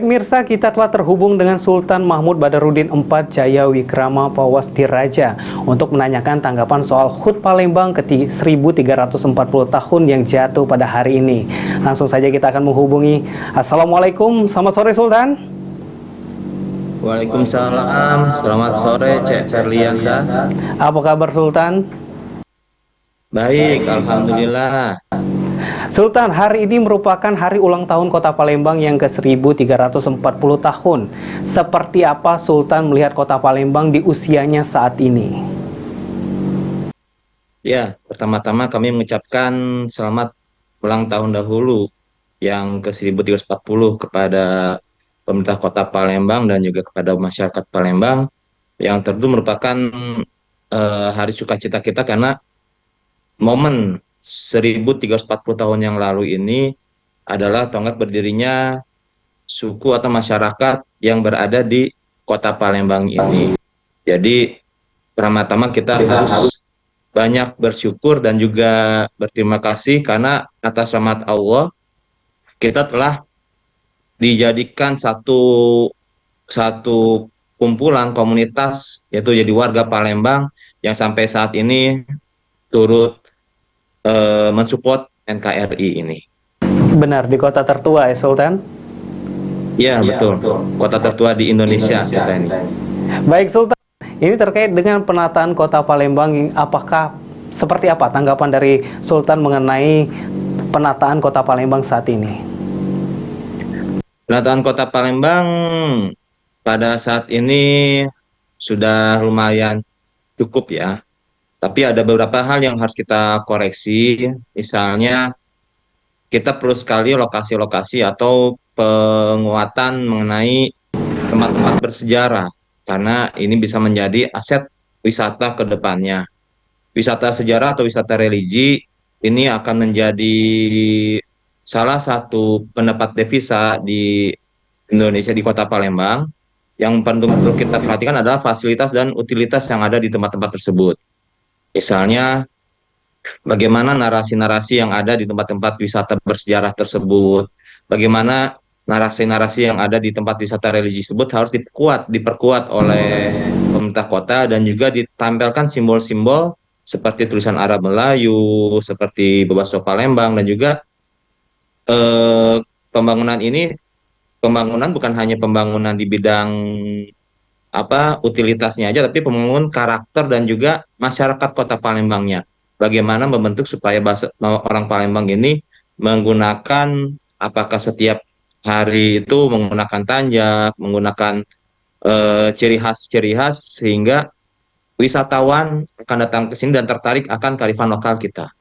Mirsa, kita telah terhubung dengan Sultan Mahmud Badarudin IV Jaya Wikrama Pawastiraja untuk menanyakan tanggapan soal HUT Palembang ke 1340 tahun yang jatuh pada hari ini. Langsung saja kita akan menghubungi. Assalamualaikum, selamat sore Sultan. Waalaikumsalam, selamat sore Cek Ferliansa. Apa kabar Sultan? Baik, Alhamdulillah. Sultan, hari ini merupakan hari ulang tahun Kota Palembang yang ke-1340 tahun. Seperti apa Sultan melihat Kota Palembang di usianya saat ini? Ya, pertama-tama kami mengucapkan selamat ulang tahun dahulu yang ke-1340 kepada pemerintah Kota Palembang dan juga kepada masyarakat Palembang, yang tentu merupakan hari sukacita kita karena momen 1340 tahun yang lalu ini adalah tonggak berdirinya suku atau masyarakat yang berada di Kota Palembang ini. Jadi pertama-tama kita harus banyak bersyukur dan juga berterima kasih karena atas rahmat Allah kita telah dijadikan satu kumpulan komunitas, yaitu jadi warga Palembang yang sampai saat ini turut mensupport NKRI ini. Benar, di kota tertua ya Sultan? Ya, betul. Kota tertua di Indonesia kita ini. Baik Sultan, ini terkait dengan penataan Kota Palembang, apakah seperti apa tanggapan dari Sultan mengenai penataan Kota Palembang saat ini? Penataan Kota Palembang pada saat ini sudah lumayan cukup ya. Tapi ada beberapa hal yang harus kita koreksi. Misalnya kita perlu sekali lokasi-lokasi atau penguatan mengenai tempat-tempat bersejarah, karena ini bisa menjadi aset wisata ke depannya. Wisata sejarah atau wisata religi ini akan menjadi salah satu pendapat devisa di Indonesia, di Kota Palembang. Yang perlu kita perhatikan adalah fasilitas dan utilitas yang ada di tempat-tempat tersebut. Misalnya, bagaimana narasi-narasi yang ada di tempat-tempat wisata bersejarah tersebut, bagaimana narasi-narasi yang ada di tempat wisata religi tersebut harus diperkuat oleh pemerintah kota, dan juga ditampilkan simbol-simbol seperti tulisan Arab Melayu, seperti Bebaso Palembang, dan juga pembangunan ini, pembangunan bukan hanya pembangunan di bidang utilitasnya aja, tapi pembangunan karakter dan juga masyarakat Kota Palembangnya. Bagaimana membentuk supaya orang Palembang ini menggunakan, apakah setiap hari itu menggunakan tanjak, menggunakan ciri khas sehingga wisatawan akan datang ke sini dan tertarik akan kearifan lokal kita.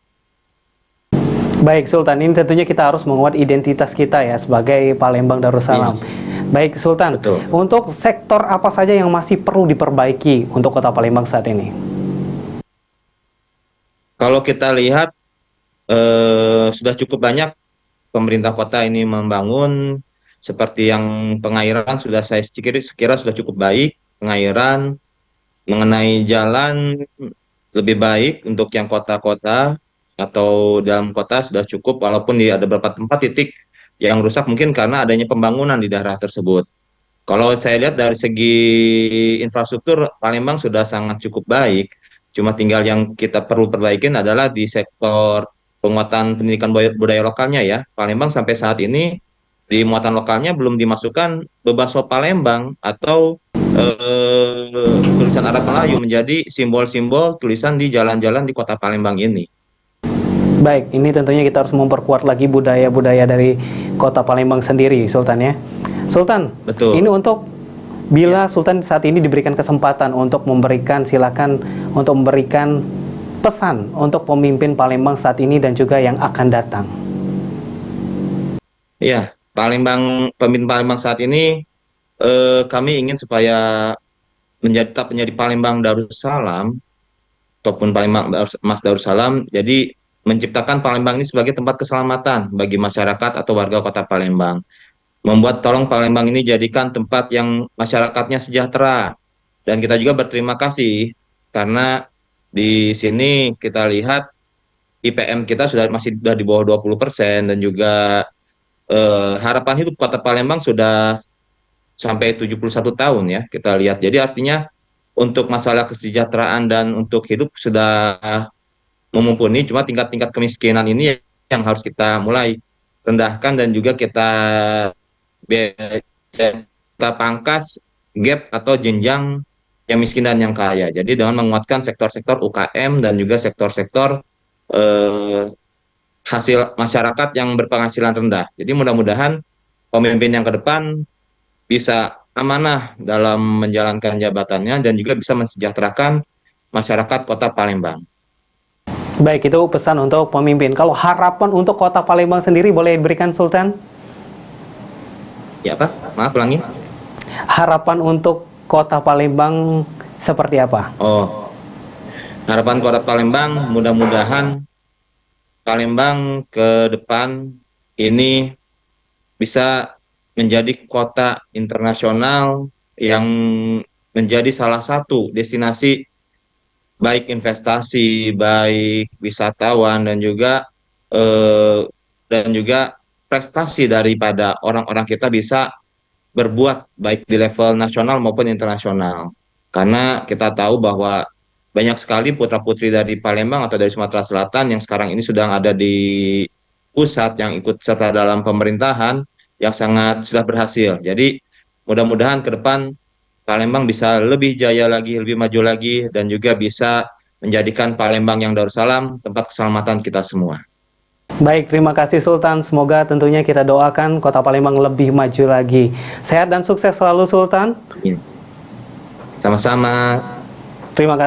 Baik Sultan, ini tentunya kita harus menguat identitas kita ya sebagai Palembang Darussalam. Baik Sultan, Betul. untuk sektor apa saja yang masih perlu diperbaiki untuk Kota Palembang saat ini? Kalau kita lihat sudah cukup banyak pemerintah kota ini membangun, seperti yang pengairan sudah saya kira sudah cukup baik, pengairan, mengenai jalan lebih baik untuk yang kota-kota atau dalam kota sudah cukup, walaupun ada beberapa tempat titik yang rusak mungkin karena adanya pembangunan di daerah tersebut. Kalau saya lihat dari segi infrastruktur, Palembang sudah sangat cukup baik. Cuma tinggal yang kita perlu perbaikin adalah di sektor penguatan pendidikan budaya lokalnya ya. Palembang sampai saat ini di muatan lokalnya belum dimasukkan Bebaso Palembang atau tulisan Arab Melayu menjadi simbol-simbol tulisan di jalan-jalan di Kota Palembang ini. Baik, ini tentunya kita harus memperkuat lagi budaya-budaya dari Kota Palembang sendiri, Sultan ya. Sultan, Betul. ini untuk bila Sultan saat ini diberikan kesempatan untuk memberikan, silakan untuk memberikan pesan untuk pemimpin Palembang saat ini dan juga yang akan datang. Ya, pemimpin Palembang saat ini kami ingin supaya tetap menjadi Palembang Darussalam ataupun Palembang Mas Darussalam. Jadi menciptakan Palembang ini sebagai tempat keselamatan bagi masyarakat atau warga Kota Palembang. Tolong Palembang ini jadikan tempat yang masyarakatnya sejahtera. Dan kita juga berterima kasih karena di sini kita lihat IPM kita masih di bawah 20%, dan juga harapan hidup Kota Palembang sudah sampai 71 tahun ya kita lihat. Jadi artinya untuk masalah kesejahteraan dan untuk hidup sudah memumpuni, cuma tingkat-tingkat kemiskinan ini yang harus kita mulai rendahkan dan juga kita pangkas gap atau jenjang yang miskin dan yang kaya. Jadi dengan menguatkan sektor-sektor UKM dan juga sektor-sektor eh, hasil masyarakat yang berpenghasilan rendah. Jadi mudah-mudahan pemimpin yang ke depan bisa amanah dalam menjalankan jabatannya dan juga bisa mensejahterakan masyarakat Kota Palembang. Baik, itu pesan untuk pemimpin. Kalau harapan untuk Kota Palembang sendiri boleh diberikan, Sultan? Ya, Pak? Maaf, ulangi. Harapan untuk Kota Palembang seperti apa? Oh, harapan Kota Palembang mudah-mudahan Palembang ke depan ini bisa menjadi kota internasional yang menjadi salah satu destinasi baik investasi, baik wisatawan eh, dan juga prestasi daripada orang-orang kita bisa berbuat baik di level nasional maupun internasional. Karena kita tahu bahwa banyak sekali putra-putri dari Palembang atau dari Sumatera Selatan yang sekarang ini sudah ada di pusat yang ikut serta dalam pemerintahan yang sangat sudah berhasil. Jadi mudah-mudahan ke depan Palembang bisa lebih jaya lagi, lebih maju lagi, dan juga bisa menjadikan Palembang yang Darussalam tempat keselamatan kita semua. Baik, terima kasih Sultan. Semoga tentunya kita doakan Kota Palembang lebih maju lagi. Sehat dan sukses selalu, Sultan. Sama-sama. Terima kasih.